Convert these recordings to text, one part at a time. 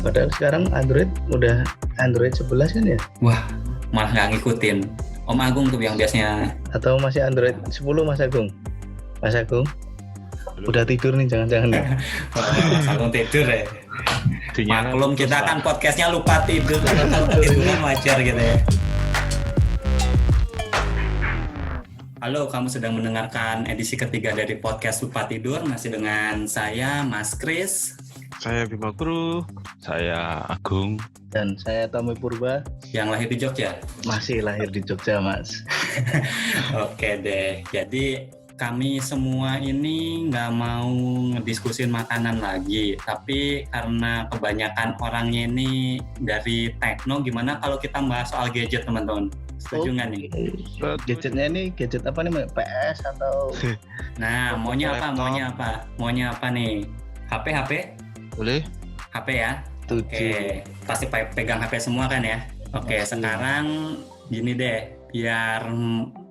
Padahal sekarang Android udah Android 11 kan ya? Wah, malah nggak ngikutin. Om Agung tuh yang biasanya. Atau masih Android 10 Mas Agung? Mas Agung? Udah tidur nih jangan-jangan nih. Mas Agung tidur ya. Maklum kita kan podcastnya lupa tidur. Kalau tidur kan wajar gitu ya. Halo, kamu sedang mendengarkan edisi ketiga dari podcast Lupa Tidur. Masih dengan saya, Mas Kris. Saya Bima Guru. Saya Agung. Dan saya Tommy Purba. Yang lahir di Jogja? Masih lahir di Jogja, Mas. Oke deh, jadi kami semua ini nggak mau ngediskusin makanan lagi, tapi karena kebanyakan orangnya ini dari tekno, gimana kalau kita bahas soal gadget, teman-teman? Setuju nggak nih? Gadgetnya ini gadget apa nih? PS atau? Nah, maunya apa nih? HP? Boleh? HP ya? Oke, pasti pegang HP semua kan ya? Oke, sekarang gini deh, biar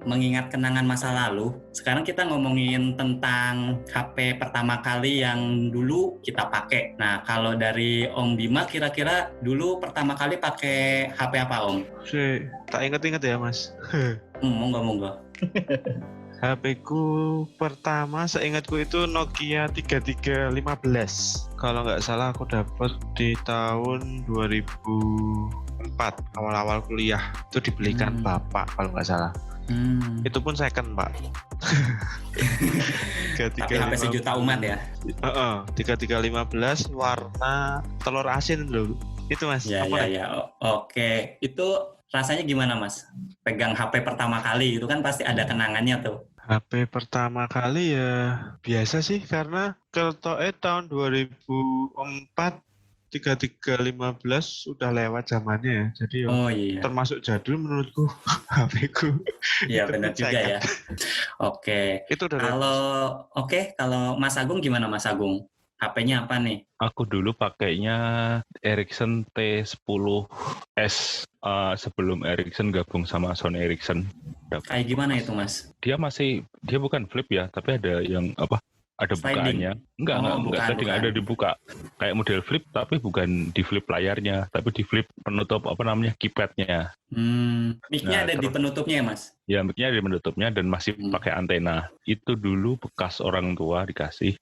mengingat kenangan masa lalu, sekarang kita ngomongin tentang HP pertama kali yang dulu kita pakai. Nah, kalau dari Om Bima, kira-kira dulu pertama kali pakai HP apa, Om? Tak inget-inget ya, Mas. Monggo. HP ku pertama seingatku itu Nokia 3315. Kalau nggak salah aku dapat di tahun 2004, awal-awal kuliah. Itu dibelikan bapak kalau nggak salah. Itu pun second, Pak. Tapi HP sejuta umat ya? 3315 warna telur asin dulu. Itu, Mas. Ya. Oke. Itu rasanya gimana, Mas? Pegang HP pertama kali itu kan pasti ada kenangannya tuh. HP pertama kali ya biasa sih, karena keltoke tahun 2004 3315 sudah lewat zamannya ya. Jadi termasuk jadul menurutku HP ku. Iya, benar juga ya. Oke. Itu kalau Mas Agung gimana, Mas Agung? HP-nya apa nih? Aku dulu pakainya Ericsson T10S sebelum Ericsson gabung sama Sony Ericsson. Kayak gimana itu, Mas? Dia bukan flip ya, tapi ada yang ada bukaannya. Enggak, sliding, ada dibuka. Kayak model flip, tapi bukan di flip layarnya, tapi di flip penutup keypadnya. Mic-nya ada di penutupnya ya, Mas? Ya, mic-nya ada di penutupnya dan masih pakai antena. Itu dulu bekas orang tua dikasih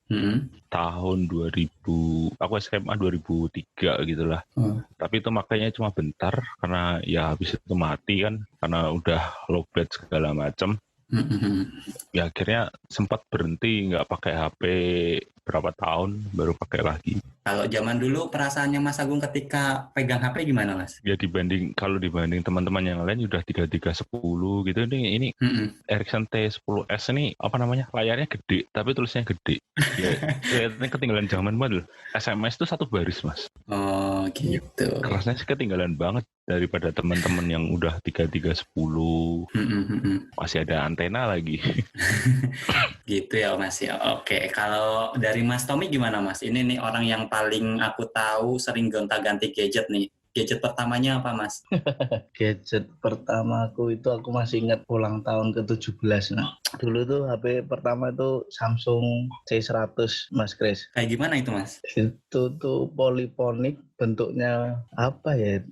tahun 2000, aku SMA 2003 gitulah. Tapi itu makanya cuma bentar, karena ya habis itu mati kan, karena udah lowbat segala macam. Ya akhirnya sempat berhenti, nggak pakai HP berapa tahun, baru pakai lagi. Kalau zaman dulu perasaannya Mas Agung ketika pegang HP gimana, Mas? Ya kalau dibanding teman-teman yang lain udah 3310 gitu, ini Ericsson T10S ini layarnya gede tapi tulisnya gede. Ya kelihatannya ketinggalan zaman banget. SMS itu satu baris, Mas. Oh gitu. Kelasnya sih ketinggalan banget daripada teman-teman yang udah 3310. Masih ada antena lagi. Gitu ya, Mas ya. Oke, kalau dari Mas Tommy gimana, Mas? Ini nih orang yang paling aku tahu sering gonta-ganti gadget nih. Gadget pertamanya apa, Mas? Gadget pertamaku itu aku masih ingat ulang tahun ke-17. Nah, dulu tuh HP pertama itu Samsung C100, Mas Kris. Kayak gimana itu, Mas? Itu tuh poliponik, bentuknya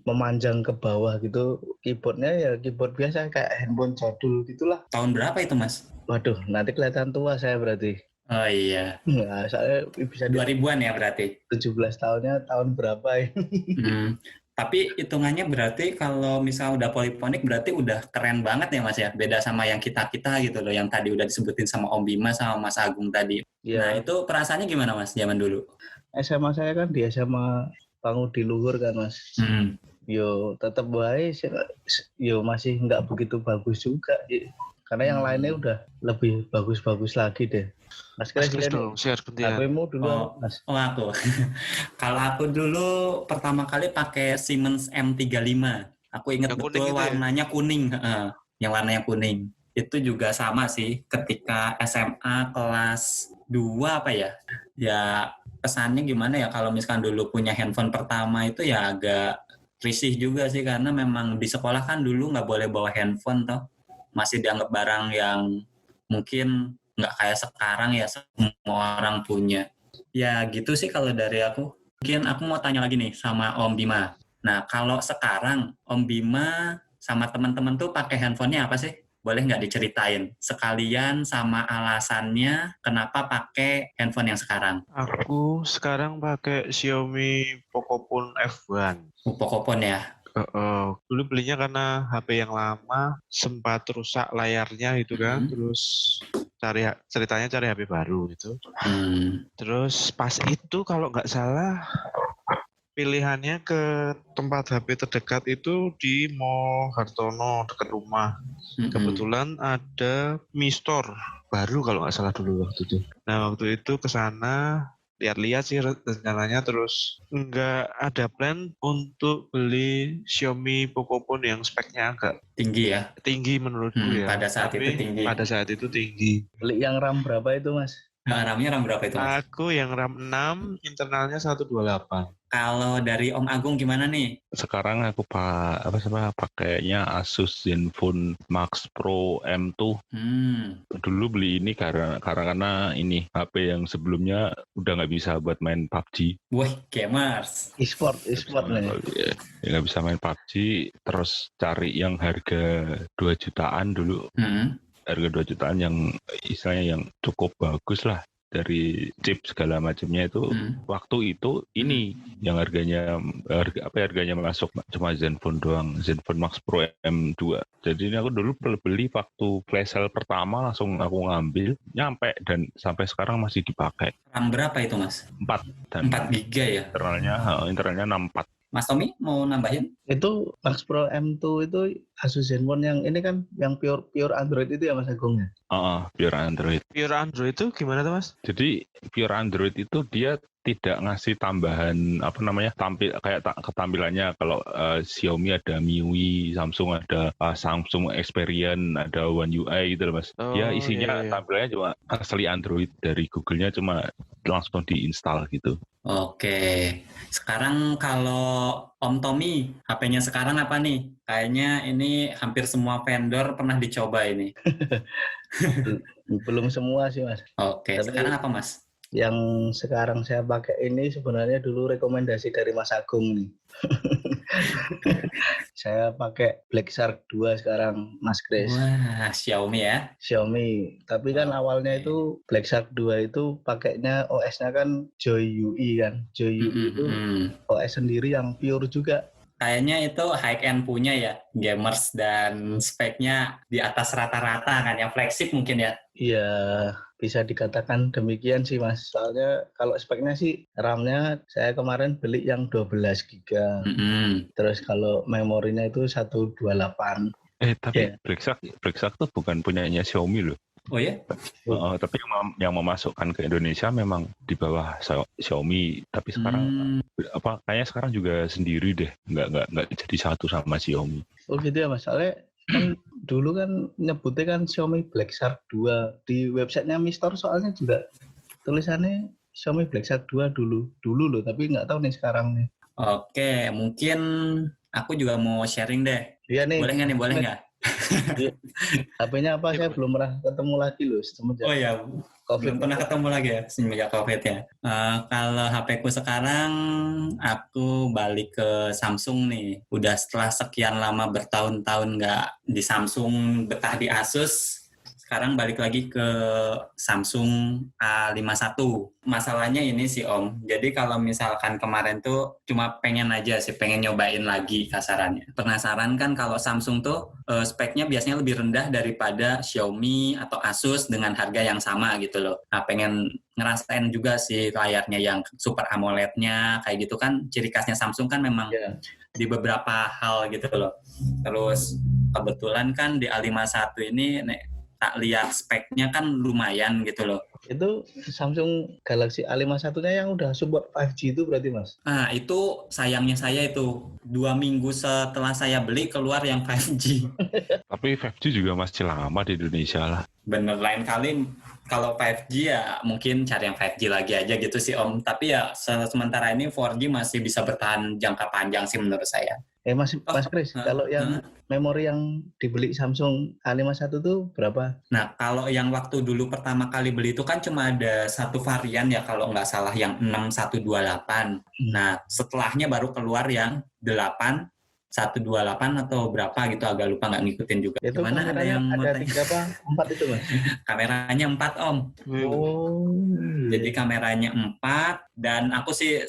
memanjang ke bawah gitu. Keyboardnya ya keyboard biasa kayak handphone jadul gitulah. Tahun berapa itu, Mas? Waduh, nanti kelihatan tua saya berarti. Oh iya. Nah, saya bisa 2000-an ya berarti? 17 tahunnya tahun berapa ini? Tapi hitungannya berarti kalau misalnya udah poliponik berarti udah keren banget ya, Mas ya? Beda sama yang kita-kita gitu loh, yang tadi udah disebutin sama Om Bima sama Mas Agung tadi. Ya. Nah itu perasaannya gimana, Mas, zaman dulu? SMA saya kan di SMA Pangudi Luhur kan, Mas. Yo tetap baik, yo masih nggak begitu bagus juga. Karena yang lainnya udah lebih bagus-bagus lagi deh. Mas Kris dong, share penting. HP-mu dulu, Mas. Aku. Kalau aku dulu pertama kali pakai Siemens M35. Aku ingat betul warnanya kuning. Yang warnanya kuning. Itu juga sama sih ketika SMA kelas 2 apa ya? Ya kesannya gimana ya kalau misalkan dulu punya handphone pertama itu ya agak risih juga sih, karena memang di sekolah kan dulu nggak boleh bawa handphone toh. Masih dianggap barang yang mungkin nggak kayak sekarang ya semua orang punya. Ya gitu sih kalau dari aku. mungkin aku mau tanya lagi nih sama Om Bima. Nah, kalau sekarang Om Bima sama teman-teman tuh pakai handphonenya apa sih? Boleh nggak diceritain? Sekalian sama alasannya kenapa pakai handphone yang sekarang? Aku sekarang pakai Xiaomi Pocophone F1. Pocophone ya? Dulu belinya karena HP yang lama, sempat rusak layarnya gitu kan, terus ceritanya cari HP baru gitu. Terus pas itu kalau nggak salah pilihannya ke tempat HP terdekat itu di Mall Hartono dekat rumah. Kebetulan ada Mi Store baru kalau nggak salah dulu waktu itu. Nah waktu itu ke sana lihat-lihat sih rencananya, terus nggak ada plan untuk beli Xiaomi Pocophone yang speknya agak tinggi ya? Tinggi menurutku ya. Pada saat itu tinggi. Pada saat itu tinggi. Beli yang RAM berapa itu Mas? Nah, RAM-nya RAM berapa itu Mas? Aku yang RAM 6, internalnya 128. Kalau dari Om Agung gimana nih? Sekarang aku pakainya Asus Zenfone Max Pro M2. Dulu beli ini karena ini HP yang sebelumnya udah nggak bisa buat main PUBG. Wah, gamers. E-sport nih. Ya nggak bisa main PUBG, terus cari yang harga 2 jutaan dulu. Harga 2 jutaan yang istilahnya yang cukup bagus lah. Dari chip segala macamnya itu waktu itu ini yang harganya masuk cuma Zenfone doang, Zenfone Max Pro M2. Jadi ini aku dulu beli waktu flash sale pertama langsung aku ngambil, nyampe dan sampai sekarang masih dipakai. RAM berapa itu Mas? 4 GB ya? Internalnya 64. Mas Tommy mau nambahin? Itu Max Pro M2 itu Asus Zenfone yang ini kan yang pure Android itu ya Mas Agung ya? Pure Android. Pure Android itu gimana tuh Mas? Jadi pure Android itu dia tidak ngasih tambahan kayak ketampilannya kalau Xiaomi ada MIUI, Samsung ada Samsung Experience, ada One UI gitu loh Mas. Dia isinya tampilannya cuma asli Android, dari Google-nya cuma langsung diinstal gitu. Oke. Sekarang kalau Om Tommy, HP-nya sekarang apa nih? Kayaknya ini hampir semua vendor pernah dicoba ini. Belum semua sih Mas. Oke. Sekarang apa Mas? Yang sekarang saya pakai ini sebenarnya dulu rekomendasi dari Mas Agung nih. Saya pakai Black Shark 2 sekarang Mas Chris. Wah, Xiaomi ya? Xiaomi. Tapi kan awalnya itu Black Shark 2 itu pakainya OS-nya kan Joy UI kan. Joy UI itu OS sendiri yang pure juga. Kayaknya itu high-end punya ya, gamers, dan speknya di atas rata-rata kan, yang flagship mungkin ya? Iya, bisa dikatakan demikian sih Mas. Soalnya kalau speknya sih RAM-nya saya kemarin beli yang 12 GB. Terus kalau memorinya itu 128. Tapi Black Shark tuh bukan punyanya Xiaomi loh. Oh ya? Tapi yang memasukkan ke Indonesia memang di bawah Xiaomi. Tapi sekarang kayaknya sekarang juga sendiri deh, nggak jadi satu sama Xiaomi. Oh gitu ya Mas. Soalnya kan dulu kan nyebutnya kan Xiaomi Black Shark 2 di websitenya Mi Store, soalnya juga tulisannya Xiaomi Black Shark 2 dulu loh, tapi nggak tahu nih sekarang nih. Oke, mungkin aku juga mau sharing deh. Iya nih. Boleh nggak nih? Boleh nggak? HP-nya apa? Saya belum pernah ketemu lagi loh semenjak. Oh ya, belum pernah ketemu lagi ya semenjak COVID ya. Kalau HP-ku sekarang, aku balik ke Samsung nih. Udah setelah sekian lama bertahun-tahun nggak di Samsung, betah di Asus. Sekarang balik lagi ke Samsung A51. Masalahnya ini sih Om, jadi kalau misalkan kemarin tuh cuma pengen nyobain lagi kasarannya. Penasaran kan kalau Samsung tuh speknya biasanya lebih rendah daripada Xiaomi atau Asus dengan harga yang sama gitu loh. Nah, pengen ngerasain juga sih layarnya yang Super AMOLED-nya kayak gitu kan, ciri khasnya Samsung kan memang di beberapa hal gitu loh. Terus kebetulan kan di A51 ini tak lihat speknya kan lumayan gitu loh. Itu Samsung Galaxy A51-nya yang udah support 5G itu berarti Mas? Nah itu sayangnya saya itu 2 minggu setelah saya beli keluar yang 5G. Tapi 5G juga masih lama di Indonesia lah. Bener, lain kali kalau 5G ya mungkin cari yang 5G lagi aja gitu sih Om. Tapi ya sementara ini 4G masih bisa bertahan jangka panjang sih menurut saya. Mas Chris, kalau yang memori yang dibeli Samsung A51 itu berapa? Nah, kalau yang waktu dulu pertama kali beli itu kan kan cuma ada satu varian ya kalau nggak salah yang 6128. Nah, setelahnya baru keluar yang 8128 atau berapa gitu, agak lupa, nggak ngikutin juga. Itu Gimana ada yang ada 3 apa 4 itu Mas? Kameranya 4 Om. Oh. Jadi kameranya 4 dan aku sih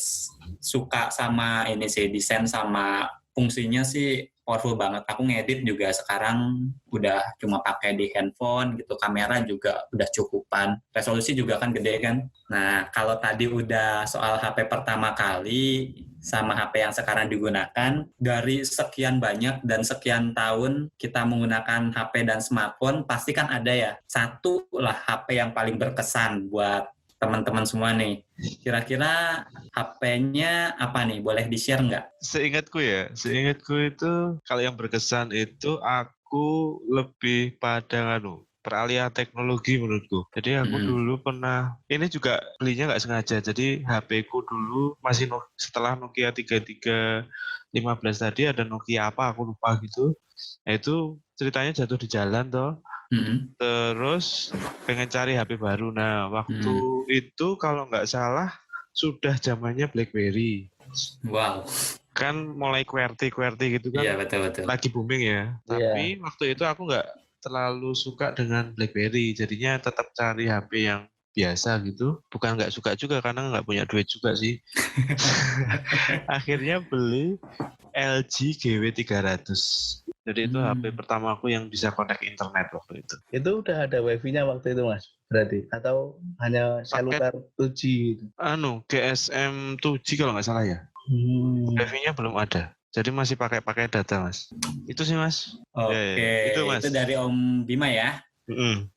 suka sama ini sih, desain sama fungsinya sih powerful banget. Aku ngedit juga sekarang udah cuma pakai di handphone gitu. Kamera juga udah cukupan. Resolusi juga kan gede kan. Nah, kalau tadi udah soal HP pertama kali sama HP yang sekarang digunakan, dari sekian banyak dan sekian tahun kita menggunakan HP dan smartphone, pasti kan ada ya satu lah HP yang paling berkesan buat teman-teman semua nih. Kira-kira HP-nya apa nih? Boleh di-share nggak? Seingatku itu kalau yang berkesan itu aku lebih pada peralihan teknologi menurutku. Jadi aku dulu pernah, ini juga belinya nggak sengaja. Jadi HP-ku dulu masih setelah Nokia 3315 tadi ada Nokia apa aku lupa gitu. Nah, itu ceritanya jatuh di jalan toh. Terus pengen cari HP baru. Nah, waktu itu kalau nggak salah sudah zamannya BlackBerry. Wow. Kan mulai QWERTY gitu kan. Iya, betul. Lagi booming ya. Tapi waktu itu aku nggak terlalu suka dengan BlackBerry. Jadinya tetap cari HP yang biasa gitu. Bukan nggak suka juga karena nggak punya duit juga sih. Akhirnya beli LG GW300. Jadi itu HP pertama aku yang bisa connect internet waktu itu. Itu udah ada wifi-nya waktu itu Mas, berarti? Atau hanya seluler 2G? GSM 2G kalau nggak salah ya. Wifi-nya belum ada. Jadi masih pakai data Mas. Itu sih Mas. Oke, itu Mas. Itu dari Om Bima ya.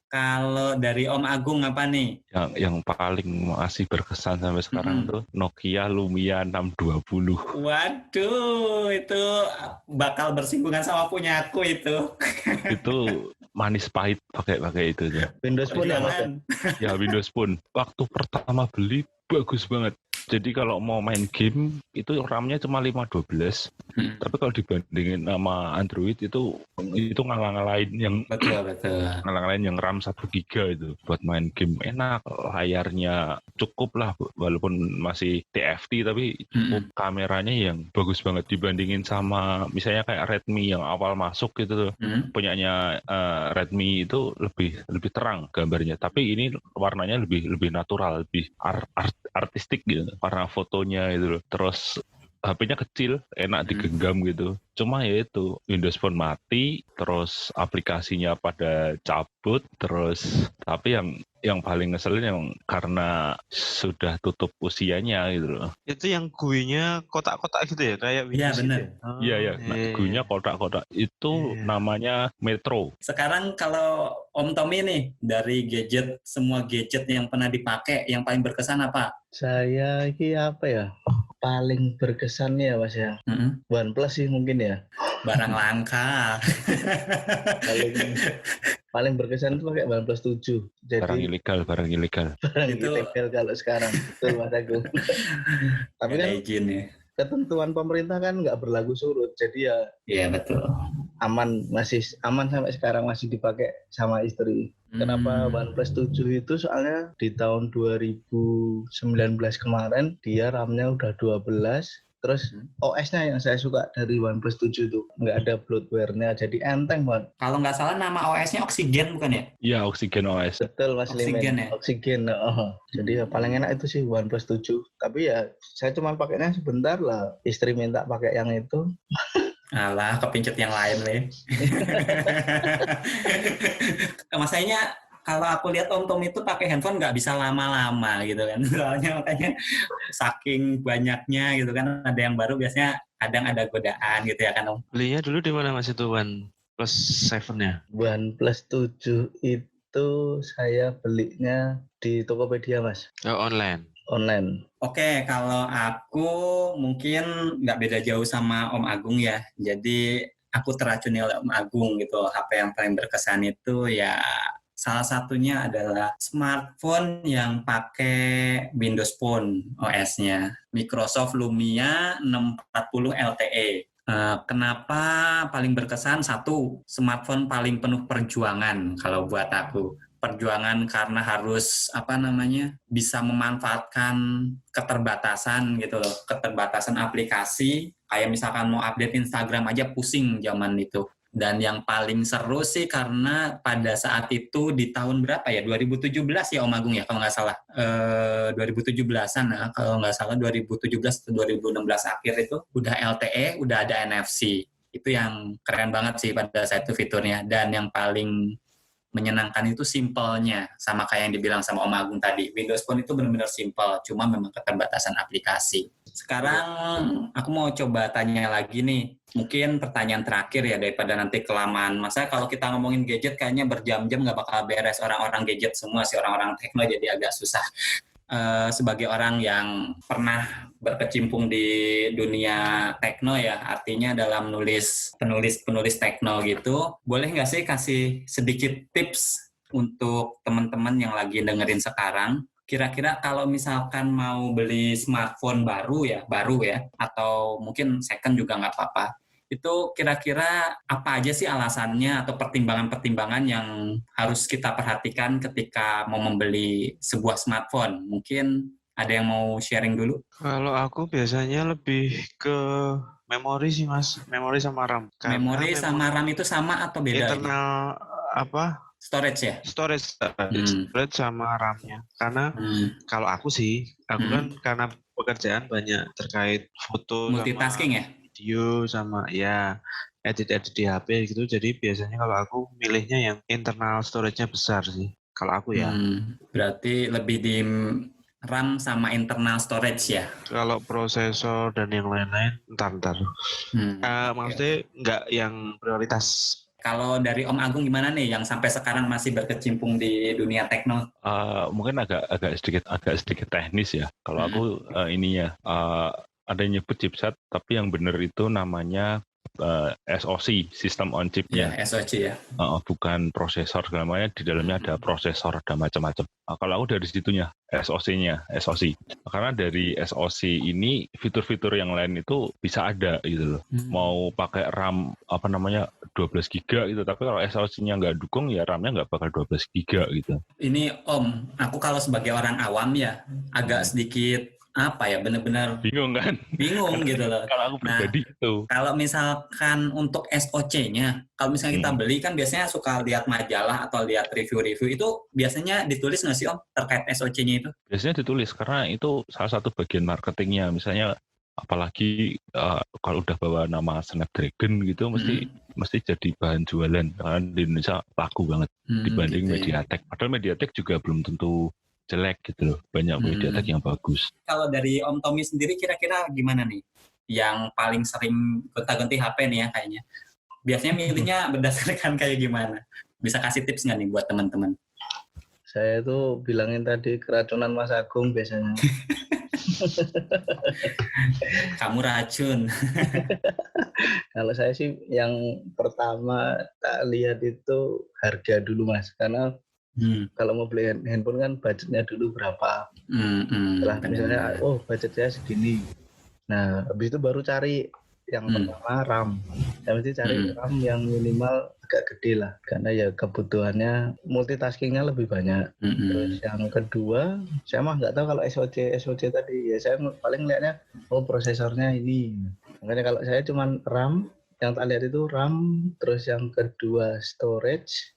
Kalau dari Om Agung apa nih? Yang paling masih berkesan sampai sekarang tuh Nokia Lumia 620. Waduh, itu bakal bersinggungan sama punya aku itu. Itu manis pahit pakai itu ya. Windows Phone ya Mas? Ya Windows Phone. Waktu pertama beli bagus banget. Jadi kalau mau main game itu RAM-nya cuma 512. Tapi kalau dibandingin sama Android itu ngalah-ngalahin yang ngalah-ngalahin yang RAM 1 GB itu buat main game enak, layarnya cukup lah walaupun masih TFT tapi cukup, kameranya yang bagus banget dibandingin sama misalnya kayak Redmi yang awal masuk gitu. Punyanya Redmi itu lebih terang gambarnya, tapi ini warnanya lebih natural, lebih artistik gitu warna fotonya gitu loh. Terus HP-nya kecil, enak digenggam gitu. Cuma ya itu Windows Phone mati, terus aplikasinya pada cabut, terus tapi yang paling ngeselin yang karena sudah tutup usianya gitu loh. Itu yang GUI-nya kotak-kotak gitu ya, kayak Windows. Iya benar. Iya. GUI-nya kotak-kotak. Itu namanya Metro. Sekarang kalau Om Tommy nih, dari semua gadget yang pernah dipakai, yang paling berkesan apa? Saya ini apa ya? Paling berkesannya Mas ya. OnePlus sih mungkin ya. Barang langka. paling berkesan itu pakai OnePlus 7. Jadi barang ilegal. Barang itu ilegal kalau sekarang. Betul Mas Agung. Tapi kan izin ya. Ketentuan pemerintah kan nggak berlaku surut, jadi ya. Iya betul. Masih aman sampai sekarang, masih dipakai sama istri. Kenapa OnePlus 7 itu soalnya di tahun 2019 kemarin dia RAM-nya udah 12. Terus OS-nya yang saya suka dari OnePlus 7 itu nggak ada bloatware-nya, jadi enteng banget. Kalau nggak salah nama OS-nya Oxygen bukan ya? Iya, Oxygen OS. Betul Mas Limen. Oxygen ya? Oxygen. Jadi ya paling enak itu sih OnePlus 7. Tapi ya saya cuma pakainya sebentar lah. Istri minta pakai yang itu. Alah, kepincut yang lain nih. Masanya kalau aku lihat Om Tom itu pakai handphone nggak bisa lama-lama gitu kan. Soalnya makanya saking banyaknya gitu kan. Ada yang baru biasanya kadang ada godaan gitu ya kan Om. Belinya dulu di mana Mas itu OnePlus 7-nya? OnePlus 7 itu saya belinya di Tokopedia Mas. Oh, online. Oke, kalau aku mungkin nggak beda jauh sama Om Agung ya. Jadi aku teracuni oleh Om Agung gitu. HP yang paling berkesan itu ya salah satunya adalah smartphone yang pakai Windows Phone OS-nya. Microsoft Lumia 640 LTE. Kenapa paling berkesan? Satu, smartphone paling penuh perjuangan kalau buat aku. perjuangan karena harus bisa memanfaatkan keterbatasan gitu loh, keterbatasan aplikasi. Kayak misalkan mau update Instagram aja pusing zaman itu. Dan yang paling seru sih karena pada saat itu di tahun berapa ya? 2017 ya Om Agung ya kalau nggak salah. 2017-an ya, kalau nggak salah 2017 atau 2016 akhir itu udah LTE, udah ada NFC. Itu yang keren banget sih pada saat itu fiturnya. Dan yang paling menyenangkan itu simpelnya, sama kayak yang dibilang sama Om Agung tadi. Windows Phone itu benar-benar simpel, cuma memang keterbatasan aplikasi. Sekarang aku mau coba tanya lagi nih, mungkin pertanyaan terakhir ya daripada nanti kelamaan. Masa kalau kita ngomongin gadget kayaknya berjam-jam nggak bakal beres, orang-orang gadget semua sih, orang-orang tekno jadi agak susah. Sebagai orang yang pernah berkecimpung di dunia tekno ya, artinya dalam penulis tekno gitu, boleh nggak sih kasih sedikit tips untuk teman-teman yang lagi dengerin sekarang? Kira-kira kalau misalkan mau beli smartphone baru ya, atau mungkin second juga nggak apa-apa. Itu kira-kira apa aja sih alasannya atau pertimbangan-pertimbangan yang harus kita perhatikan ketika mau membeli sebuah smartphone? Mungkin ada yang mau sharing dulu? Kalau aku biasanya lebih ke memori sih Mas, memori sama RAM. Memori sama RAM itu sama atau beda? Internal storage ya? Storage sama RAM-nya. Karena kalau aku kan karena pekerjaan banyak terkait foto, multitasking sama video sama ya edit di HP gitu. Jadi biasanya kalau aku milihnya yang internal storage-nya besar sih. Kalau aku ya. Berarti lebih di RAM sama internal storage ya? Kalau prosesor dan yang lain-lain ntar. Maksudnya nggak yang prioritas. Kalau dari Om Agung gimana nih yang sampai sekarang masih berkecimpung di dunia tekno? Mungkin agak sedikit teknis ya. Kalau aku ada yang nyebut chipset, tapi yang benar itu namanya SoC, System on Chip-nya. Ya, SoC ya. Bukan prosesor, segala macam. Di dalamnya ada prosesor, ada macam-macam. Kalau aku dari situnya, SoC. Karena dari SoC ini, fitur-fitur yang lain itu bisa ada gitu loh. Mau pakai RAM, 12 GB gitu. Tapi kalau SoC-nya nggak dukung, ya RAM-nya nggak bakal 12 GB gitu. Ini Om, aku kalau sebagai orang awam ya, agak sedikit benar-benar bingung gitu loh. Kalau aku pribadi itu. Kalau misalkan untuk SoC-nya, kalau misalnya kita beli kan biasanya suka lihat majalah atau lihat review-review, itu biasanya ditulis nggak sih Om terkait SoC-nya itu? Biasanya ditulis karena itu salah satu bagian marketingnya. Misalnya apalagi kalau udah bawa nama Snapdragon gitu mesti jadi bahan jualan. Karena di Indonesia laku banget dibanding MediaTek. Padahal MediaTek juga belum tentu jelek gitu loh, banyak MediaTek yang bagus. Kalau dari Om Tommy sendiri kira-kira gimana nih? Yang paling sering gonta-ganti HP nih ya kayaknya. Biasanya milihnya berdasarkan kayak gimana? Bisa kasih tips nggak nih buat teman-teman? Saya tuh bilangin tadi keracunan Mas Agung biasanya. Kamu racun. Kalau saya sih yang pertama tak lihat itu harga dulu Mas, karena kalau mau beli handphone kan budgetnya dulu berapa. Setelah misalnya, budget saya segini. Nah, habis itu baru cari yang pertama RAM. Yang mesti cari RAM yang minimal agak gede lah. Karena ya kebutuhannya multitaskingnya lebih banyak. Terus yang kedua, saya mah nggak tahu kalau SoC tadi. Ya saya paling lihatnya, prosesornya ini. Makanya kalau saya cuma RAM, yang tak lihat itu RAM. Terus yang kedua storage.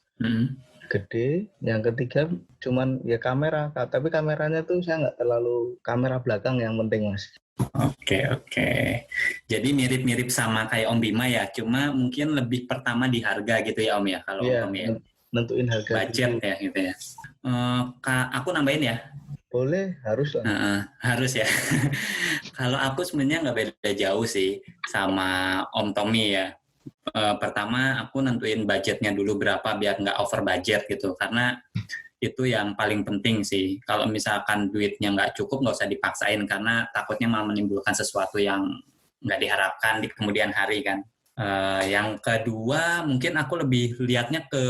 Gede, yang ketiga cuman ya kamera, tapi kameranya tuh saya nggak terlalu kamera belakang yang penting Mas. Oke. Jadi mirip-mirip sama kayak Om Bima ya, cuma mungkin lebih pertama di harga gitu ya Om ya, kalau Om ya. Nentuin harga. Budget ya gitu ya. Aku nambahin ya. Boleh, harus lah. Harus ya. Kalau aku sebenarnya nggak beda jauh sih sama Om Tommy ya. Pertama aku nentuin budgetnya dulu berapa biar nggak over budget gitu, karena itu yang paling penting sih. Kalau misalkan duitnya nggak cukup nggak usah dipaksain, karena takutnya malah menimbulkan sesuatu yang nggak diharapkan di kemudian hari kan. Yang kedua mungkin aku lebih lihatnya ke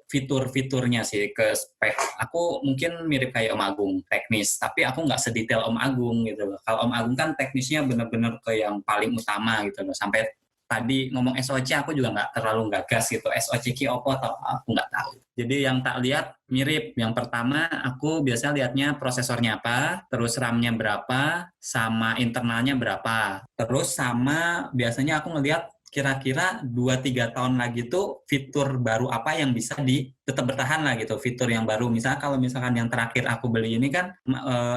fitur-fiturnya sih, ke spek. Aku mungkin mirip kayak Om Agung, teknis, tapi aku nggak sedetail Om Agung gitu loh. Kalau Om Agung kan teknisnya benar-benar ke yang paling utama gitu loh, sampai tadi ngomong SoC aku juga nggak terlalu gagas gitu. SoC ki opo atau aku nggak tahu. Jadi yang tak lihat mirip. Yang pertama aku biasanya lihatnya prosesornya apa, terus RAM-nya berapa, sama internalnya berapa. Terus sama biasanya aku ngelihat kira-kira 2-3 tahun lagi tuh fitur baru apa yang bisa tetap bertahan lah gitu, fitur yang baru. Misalnya kalau misalkan yang terakhir aku beli ini kan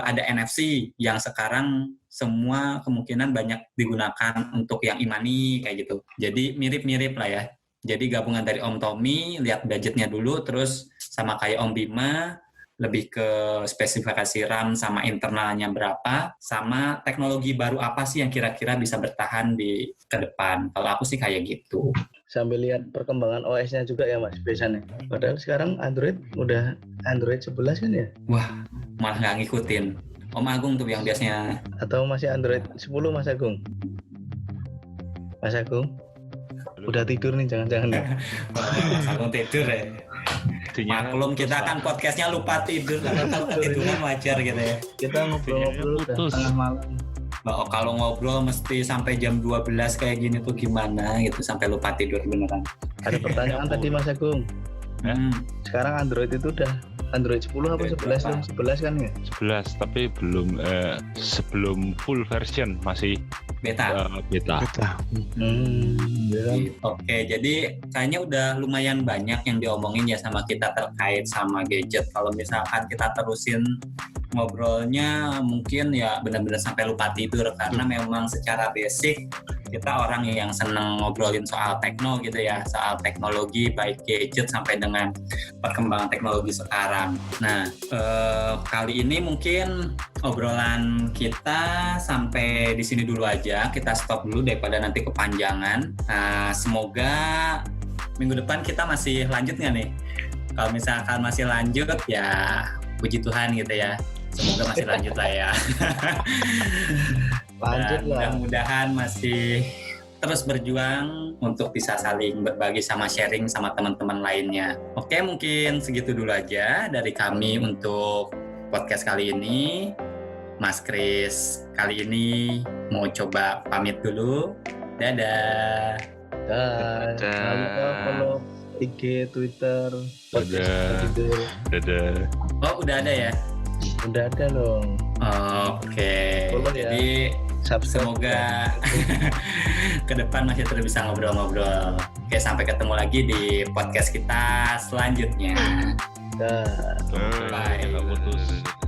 ada NFC yang sekarang semua kemungkinan banyak digunakan untuk yang e-money kayak gitu. Jadi mirip-mirip lah ya. Jadi gabungan dari Om Tommy, lihat budgetnya dulu, terus sama kayak Om Bima, lebih ke spesifikasi RAM sama internalnya berapa, sama teknologi baru apa sih yang kira-kira bisa bertahan ke depan. Kalau aku sih kayak gitu. Sambil lihat perkembangan OS-nya juga ya Mas, biasanya. Padahal sekarang Android udah Android 11 kan ya? Wah, malah nggak ngikutin. Om Agung tuh yang biasanya. Atau masih Android 10 Mas Agung? Mas Agung? Udah tidur nih jangan-jangan. Mas Agung tidur ya. Maklum kita kan podcastnya lupa tidur, kalau tiduran wajar gitu ya. Kita ngobrol-ngobrol udah tengah malam. Oh, kalau ngobrol mesti sampai jam 12 kayak gini tuh gimana gitu, sampai lupa tidur beneran. Ada pertanyaan tadi Mas Agung. Sekarang Android itu udah Android 10 apa 11? 11 kan ya? 11, tapi sebelum full version, masih beta. Oke, jadi kayaknya udah lumayan banyak yang diomongin ya sama kita terkait sama gadget. Kalau misalkan kita terusin ngobrolnya mungkin ya benar-benar sampai lupa tidur, karena memang secara basic kita orang yang seneng ngobrolin soal tekno gitu ya, soal teknologi baik gadget sampai dengan perkembangan teknologi sekarang. Nah, kali ini mungkin obrolan kita sampai di sini dulu aja. Kita stop dulu daripada nanti kepanjangan. Nah, semoga minggu depan kita masih lanjut nggak nih? Kalau misalkan masih lanjut ya puji Tuhan gitu ya. Semoga masih lanjut lah ya. Lanjut lah. Mudah-mudahan masih terus berjuang untuk bisa saling berbagi sama sharing sama teman-teman lainnya. Oke, mungkin segitu dulu aja dari kami untuk podcast kali ini. Mas Kris kali ini mau coba pamit dulu. Dadah. Jangan lupa follow IG, Twitter, Dadah. Oh, udah ada ya? Udah ada dong. Oke. Jadi semoga ke depan masih terus bisa ngobrol-ngobrol. Oke, sampai ketemu lagi di podcast kita selanjutnya. Bye. Bye.